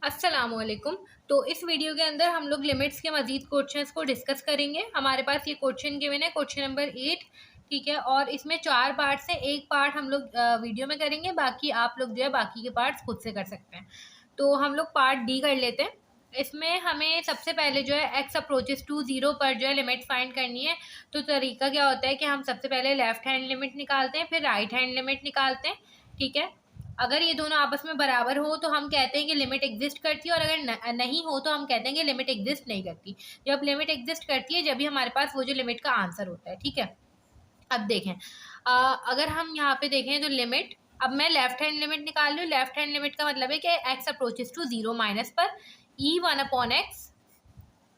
अस्सलामुअलैकुम। तो इस वीडियो के अंदर हम लोग लिमिट्स के मजीद क्वेश्चंस को डिस्कस करेंगे। हमारे पास ये क्वेश्चन गिवन है, क्वेश्चन नंबर 8, ठीक है। और इसमें 4 पार्ट्स हैं। एक पार्ट हम लोग वीडियो में करेंगे, बाकी आप लोग जो है बाकी के पार्ट्स खुद से कर सकते हैं। तो हम लोग पार्ट डी कर लेते हैं। इसमें हमें सबसे पहले जो है एक्स अप्रोचेस टू 0 पर जो है लिमिट फाइंड करनी है। तो तरीका क्या होता है कि हम सबसे पहले लेफ्ट हैंड लिमिट निकालते हैं, फिर राइट हैंड लिमिट निकालते हैं, ठीक है। अगर ये दोनों आपस में बराबर हो तो हम कहते हैं कि लिमिट एग्जिस्ट करती है, और अगर नहीं हो तो हम कहते हैं कि लिमिट एग्जिस्ट नहीं करती। जब लिमिट एग्जिस्ट करती है जब भी हमारे पास वो जो लिमिट का आंसर होता है, ठीक है। अब देखें, अगर हम यहाँ पे देखें तो लिमिट, अब मैं लेफ्ट हैंड लिमिट निकाल रही हूँ। लेफ्ट हैंड लिमिट का मतलब है कि एक्स अप्रोचेस टू 0 माइनस पर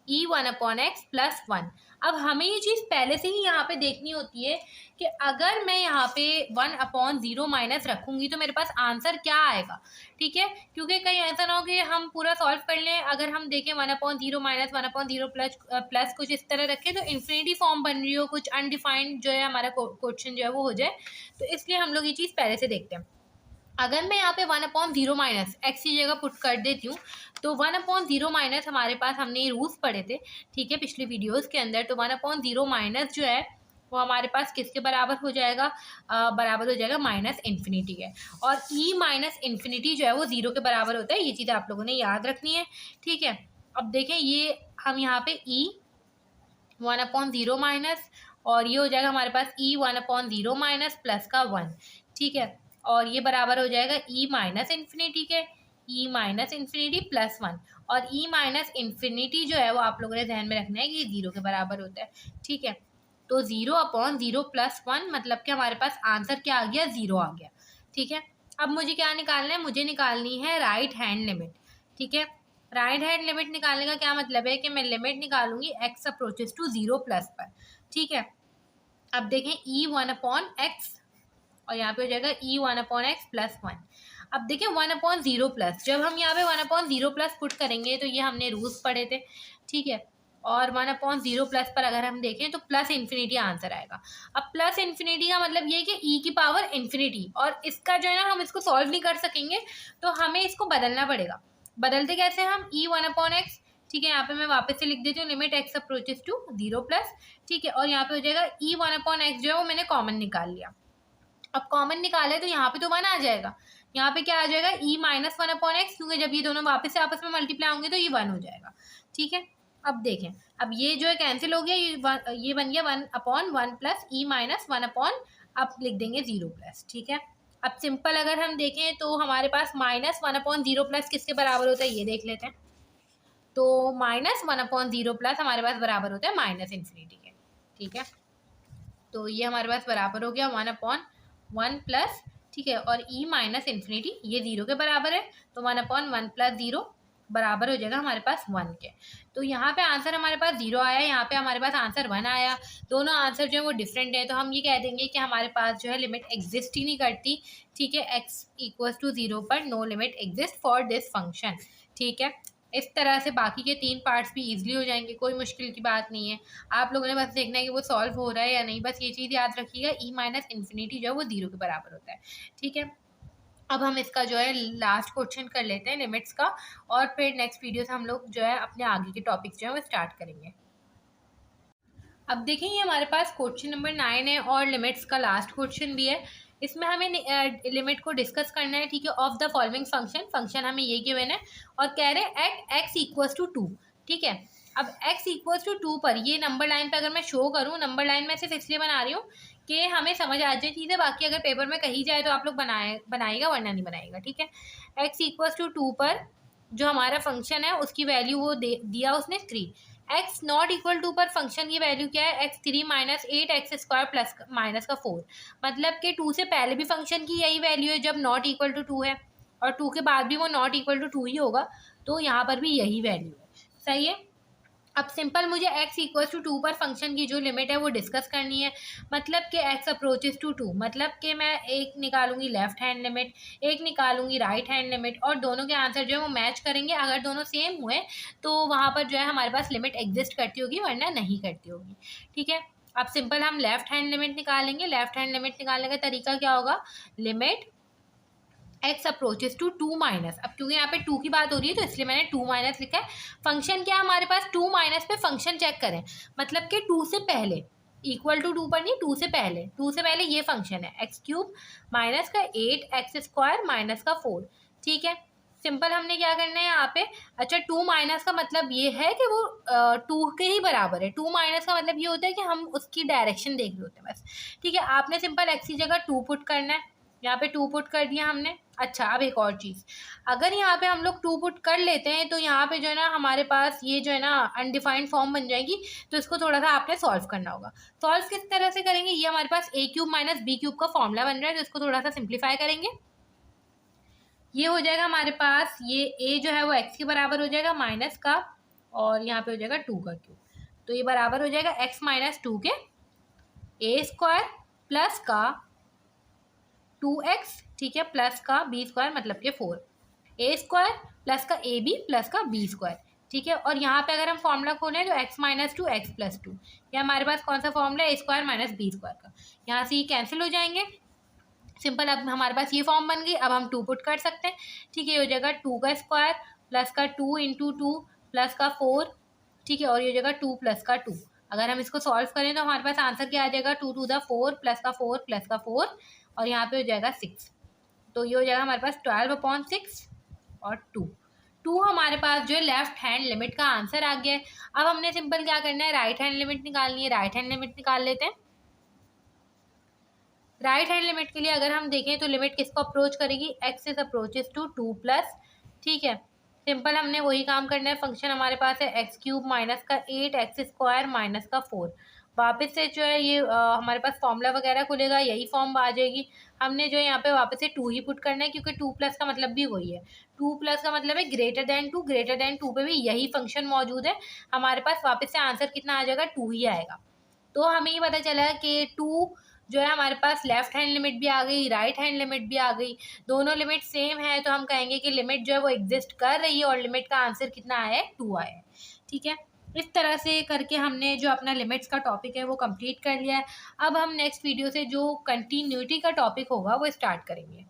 e1/x प्लस 1। अब हमें ये चीज़ पहले से ही यहाँ पे देखनी होती है कि अगर मैं यहाँ पे 1/0 माइनस रखूँगी तो मेरे पास आंसर क्या आएगा, ठीक है। क्योंकि कहीं ऐसा ना हो कि हम पूरा सॉल्व कर लें, अगर हम देखें 1/0 माइनस 1/0 प्लस कुछ इस तरह रखें तो इन्फिनिटी फॉर्म बन रही हो, कुछ अनडिफाइंड जो है हमारा क्वेश्चन जो है वो हो जाए। तो इसलिए हम लोग ये चीज़ पहले से देखते हैं। अगर मैं यहाँ पे 1/0 माइनस एक्स की जगह पुट कर देती हूँ तो 1/0 माइनस, हमारे पास हमने ये रूल्स पढ़े थे, ठीक है, पिछले वीडियोस के अंदर। तो 1/0 माइनस जो है वो हमारे पास किसके बराबर हो जाएगा, बराबर हो जाएगा माइनस इन्फिनिटी के। और ई माइनस इन्फिनिटी जो है वो 0 के बराबर होता है। ये चीज़ आप लोगों ने याद रखनी है, ठीक है। अब देखें, ये हम यहाँ पे ई 1/0 माइनस, और ये हो जाएगा हमारे पास ई 1/0 माइनस प्लस का 1, ठीक है। और ये बराबर हो जाएगा ई माइनस इन्फिनिटी के, ई माइनस इन्फिनिटी प्लस 1। और ई माइनस इन्फिनिटी जो है वो आप लोगों ने ध्यान में रखना है कि ये 0 के बराबर होता है, ठीक है। तो 0/0 प्लस 1 मतलब कि हमारे पास आंसर क्या आ गया, 0 आ गया, ठीक है। अब मुझे क्या निकालना है, मुझे निकालनी है राइट हैंड लिमिट, ठीक है। राइट हैंड लिमिट निकालने का क्या मतलब है कि मैं लिमिट निकालूंगी एक्स अप्रोचेस टू 0 प्लस पर, ठीक है। अब देखें ई 1/x, और यहाँ पे हो जाएगा ई 1/x प्लस 1। अब देखिए 1/0 प्लस, जब हम यहाँ पे 1/0 प्लस पुट करेंगे तो ये हमने रूल्स पढ़े थे, ठीक है। और 1/0 प्लस पर अगर हम देखें तो प्लस इन्फिनिटी आंसर आएगा। अब प्लस इन्फिनिटी का मतलब ये है कि ई की पावर इन्फिनिटी, और इसका जो है ना हम इसको सॉल्व नहीं कर सकेंगे, तो हमें इसको बदलना पड़ेगा। बदलते कैसे हम, ई 1/x, ठीक है। यहाँ पे मैं वापस से लिख देती हूँ limit X approaches to 0 plus, ठीक है। और यहाँ पे हो जाएगा ई 1/x जो है वो मैंने कॉमन निकाल लिया। अब कॉमन निकाले तो यहाँ पे तो 1 आ जाएगा, यहाँ पे क्या आ जाएगा ई माइनस 1/x, क्योंकि जब ये दोनों वापस से आपस में मल्टीप्लाई होंगे तो ये 1 हो जाएगा, ठीक है। अब देखें, अब ये जो है कैंसिल हो गया, ये बन गया 1/1 प्लस ई माइनस 1/, अब लिख देंगे 0 प्लस, ठीक है। अब सिंपल अगर हम देखें तो हमारे पास माइनस 1/0 प्लस किसके बराबर होता है ये देख लेते हैं। तो माइनस 1/0 प्लस हमारे पास बराबर होता है माइनस इन्फिनिटी के, ठीक है। तो ये हमारे पास बराबर हो गया 1/1 प्लस, ठीक है। और ई माइनस इन्फिनिटी ये 0 के बराबर है, तो 1/1 प्लस 0 बराबर हो जाएगा हमारे पास 1 के। तो यहाँ पे आंसर हमारे पास 0 आया, यहाँ पे हमारे पास आंसर 1 आया। दोनों आंसर जो है वो डिफरेंट है, तो हम ये कह देंगे कि हमारे पास जो है लिमिट एग्जिस्ट ही नहीं करती, ठीक है। एक्स इक्वल्स टू 0 पर no limit exist for this function, ठीक है। इस तरह से बाकी के 3 पार्ट्स भी इजीली हो जाएंगे, कोई मुश्किल की बात नहीं है। आप लोगों ने बस देखना है कि वो सॉल्व हो रहा है या नहीं, बस ये चीज़ याद रखिएगा, ई माइनस इन्फिनिटी जो है वो 0 के बराबर होता है, ठीक है। अब हम इसका जो है लास्ट क्वेश्चन कर लेते हैं लिमिट्स का, और फिर नेक्स्ट वीडियो से हम लोग जो है अपने आगे के टॉपिक्स जो है वो स्टार्ट करेंगे। अब देखें, ये हमारे पास क्वेश्चन नंबर 9 है और लिमिट्स का लास्ट क्वेश्चन भी है। इसमें हमें लिमिट को डिस्कस करना है, ठीक है, of the following function. Function हमें ये गिवन है और कह रहे हैं एट एक्स इक्वल्स टू 2, ठीक है। अब x इक्वल्स टू 2 पर ये नंबर लाइन पे अगर मैं शो करूँ, नंबर लाइन में सिर्फ इसलिए बना रही हूँ कि हमें समझ आ जाए चीज़ें, बाकी अगर पेपर में कही जाए तो आप लोग बनाएगा वरना नहीं बनाएगा, ठीक है। x इक्वल्स टू 2 पर जो हमारा फंक्शन है उसकी वैल्यू वो दिया उसने 3। एक्स नॉट इक्वल टू पर फंक्शन की वैल्यू क्या है, x3 minus 8x² plus minus का 4। मतलब कि 2 से पहले भी फंक्शन की यही वैल्यू है जब नॉट इक्वल टू 2 है, और 2 के बाद भी वो नॉट इक्वल टू 2 ही होगा, तो यहाँ पर भी यही वैल्यू है, सही है। अब सिंपल मुझे x इक्वल्स टू 2 पर फंक्शन की जो लिमिट है वो डिस्कस करनी है। मतलब कि x अप्रोचेस टू 2, मतलब कि मैं एक निकालूंगी लेफ्ट हैंड लिमिट, एक निकालूंगी राइट हैंड लिमिट, और दोनों के आंसर जो है वो मैच करेंगे। अगर दोनों सेम हुए तो वहाँ पर जो है हमारे पास लिमिट एग्जिस्ट करती होगी वरना नहीं करती होगी, ठीक है। अब सिंपल हम लेफ्ट हैंड लिमिट निकालेंगे। लेफ्ट हैंड लिमिट निकालने का तरीका क्या होगा, limit x approaches to 2 minus, अब क्योंकि यहाँ पे 2 की बात हो रही है तो इसलिए मैंने 2 माइनस लिखा है। फंक्शन क्या है हमारे पास, 2 माइनस पे फंक्शन चेक करें, मतलब कि 2 से पहले, इक्वल टू 2 पर नहीं, 2 से पहले, 2 से पहले ये फंक्शन है एक्स क्यूब माइनस का 8 एक्स स्क्वायर माइनस का 4। ठीक है, सिंपल हमने क्या करना है यहाँ पे, अच्छा 2 माइनस का मतलब ये है कि वो 2 के ही बराबर है। 2 माइनस का मतलब ये होता है कि हम उसकी डायरेक्शन देख रहे होते हैं बस। ठीक है, आपने सिंपल एक्स की जगह 2 पुट करना है, यहाँ पे 2 पुट कर दिया हमने। अच्छा, अब एक और चीज़, अगर यहाँ पे हम लोग 2 पुट कर लेते हैं तो यहाँ पे जो है ना हमारे पास ये जो है ना अनडिफाइंड फॉर्म बन जाएगी, तो इसको थोड़ा सा आपने सॉल्व करना होगा। सॉल्व किस तरह से करेंगे, ये हमारे पास a cube minus B cube का फॉर्मूला बन रहा है, तो इसको थोड़ा सा सिंप्लीफाई करेंगे। ये हो जाएगा हमारे पास, ये a जो है वो x के बराबर हो जाएगा माइनस का, और यहाँ पे हो जाएगा 2 का क्यूब, तो ये बराबर हो जाएगा x माइनस 2 के a स्क्वायर प्लस का 2x, ठीक है, प्लस का b स्क्वायर मतलब के 4, a स्क्वायर प्लस का ab प्लस का b स्क्वायर। ठीक है, और यहाँ पे अगर हम फॉर्मूला खोलें तो x माइनस 2 एक्स प्लस 2, ये हमारे पास कौन सा फॉर्मूला है, a square minus b square का, यहाँ से ये कैंसिल हो जाएंगे। सिंपल, अब हमारे पास ये फॉर्म बन गई, अब हम 2 पुट कर सकते हैं। ठीक है, ये हो जाएगा 2 का स्क्वायर प्लस का 2 इंटू 2 प्लस का 4, ठीक है, और ये हो जाएगा 2 प्लस का 2। अगर हम इसको सॉल्व करें तो हमारे पास आंसर क्या आ जाएगा, 2 टू द 4 प्लस का 4 प्लस का 4, और यहाँ पे हो जाएगा 6, तो ये हो जाएगा हमारे पास 12/6 और 2 हमारे पास जो है लेफ्ट हैंड लिमिट का आंसर आ गया है। अब हमने सिंपल क्या करना है, राइट हैंड लिमिट निकालनी है। राइट हैंड लिमिट निकाल लेते हैं। राइट हैंड लिमिट के लिए अगर हम देखें तो लिमिट किसको अप्रोच करेगी, X is approaches to 2 plus, ठीक है, सिंपल हमने वही काम करना है। फंक्शन हमारे पास है एक्स क्यूब माइनस का 8 एक्स स्क्वायर माइनस का 4, वापस से जो है ये हमारे पास फॉर्मूला वगैरह खुलेगा, यही फॉर्म आ जाएगी। हमने जो है यहाँ पे वापस से 2 ही पुट करना है, क्योंकि 2 प्लस का मतलब भी वही है। 2 प्लस का मतलब है ग्रेटर देन 2, ग्रेटर देन 2 पे भी यही फंक्शन मौजूद है। हमारे पास वापस से आंसर कितना आ जाएगा, 2 ही आएगा। तो हमें ये पता चला कि 2 जो है हमारे पास लेफ्ट हैंड लिमिट भी आ गई, राइट हैंड लिमिट भी आ गई, दोनों लिमिट सेम है, तो हम कहेंगे कि लिमिट जो है वो एग्जिस्ट कर रही है और लिमिट का आंसर कितना आया है, 2 आया है। ठीक है, इस तरह से करके हमने जो अपना लिमिट्स का टॉपिक है वो कंप्लीट कर लिया है। अब हम नेक्स्ट वीडियो से जो कंटिन्यूटी का टॉपिक होगा वो स्टार्ट करेंगे।